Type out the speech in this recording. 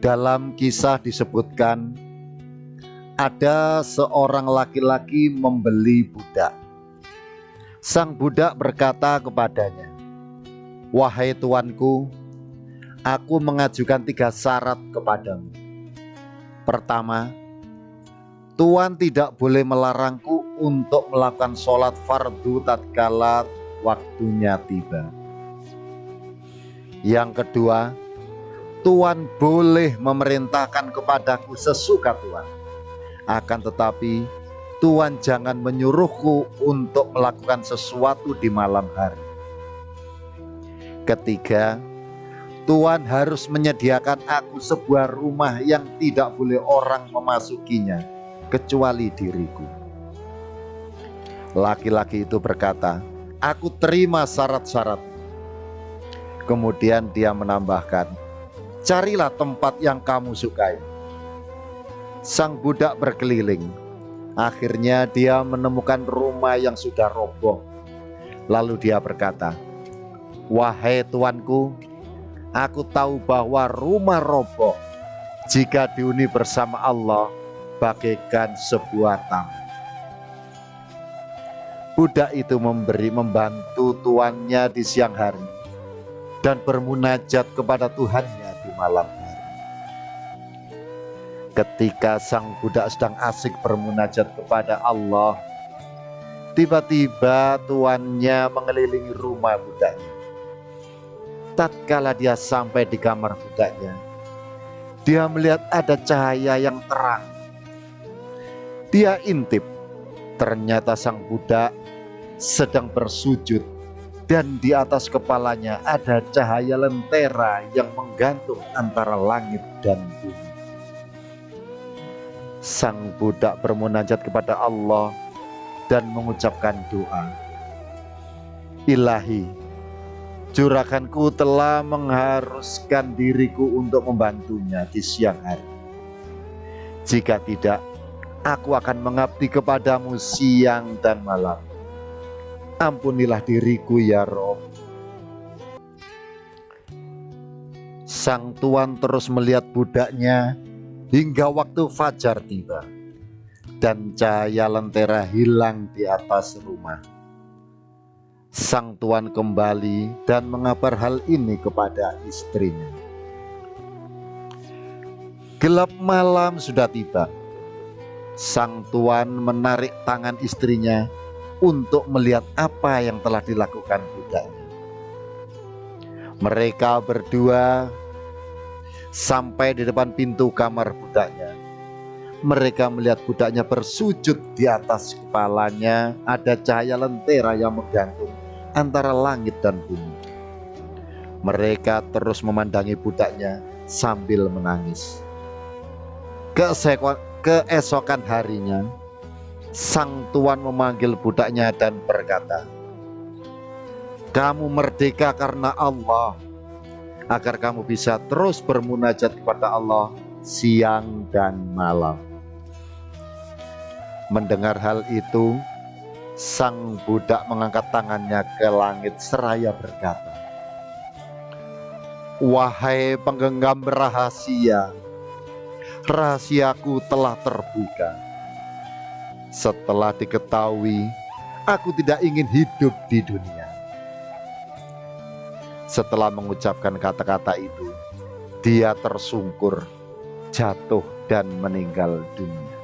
Dalam kisah disebutkan ada seorang laki-laki membeli budak. Sang budak berkata kepadanya, "Wahai tuanku, aku mengajukan 3 syarat kepadamu. Pertama, Tuan tidak boleh melarangku untuk melakukan sholat fardu tatkala waktunya tiba. Yang kedua, Tuan boleh memerintahkan kepadaku sesuka Tuan. Akan tetapi Tuan jangan menyuruhku untuk melakukan sesuatu di malam hari. Ketiga, Tuan harus menyediakan aku sebuah rumah yang tidak boleh orang memasukinya kecuali diriku." Laki-laki itu berkata, "Aku terima syarat-syarat." Kemudian dia menambahkan, "Carilah tempat yang kamu sukai." Sang budak berkeliling. Akhirnya dia menemukan rumah yang sudah roboh. Lalu dia berkata, "Wahai tuanku, aku tahu bahwa rumah roboh jika dihuni bersama Allah bagaikan sebuah taman." Budak itu membantu tuannya di siang hari dan bermunajat kepada Tuhannya di malam hari. Ketika sang budak sedang asik bermunajat kepada Allah, tiba-tiba tuannya mengelilingi rumah budaknya. Tatkala dia sampai di kamar budaknya, dia melihat ada cahaya yang terang. Dia intip, ternyata sang budak sedang bersujud dan di atas kepalanya ada cahaya lentera yang menggantung antara langit dan bumi. Sang budak bermunajat kepada Allah dan mengucapkan doa, "Ilahi, juraganku telah mengharuskan diriku untuk membantunya di siang hari. Jika tidak, aku akan mengabdi kepadamu siang dan malam. Ampunilah diriku ya Rob." Sang tuan terus melihat budaknya hingga waktu fajar tiba dan cahaya lentera hilang di atas rumah. Sang tuan kembali dan mengabar hal ini kepada istrinya. Gelap malam sudah tiba. Sang tuan menarik tangan istrinya untuk melihat apa yang telah dilakukan budaknya. Mereka berdua sampai di depan pintu kamar budaknya. Mereka melihat budaknya bersujud, di atas kepalanya ada cahaya lentera yang menggantung antara langit dan bumi. Mereka terus memandangi budaknya sambil menangis. Keesokan harinya, sang tuan memanggil budaknya dan berkata, "Kamu merdeka karena Allah, agar kamu bisa terus bermunajat kepada Allah siang dan malam." Mendengar hal itu, sang budak mengangkat tangannya ke langit seraya berkata, "Wahai penggenggam rahasia, rahasiaku telah terbuka. Setelah diketahui, aku tidak ingin hidup di dunia." Setelah mengucapkan kata-kata itu, dia tersungkur, jatuh dan meninggal dunia.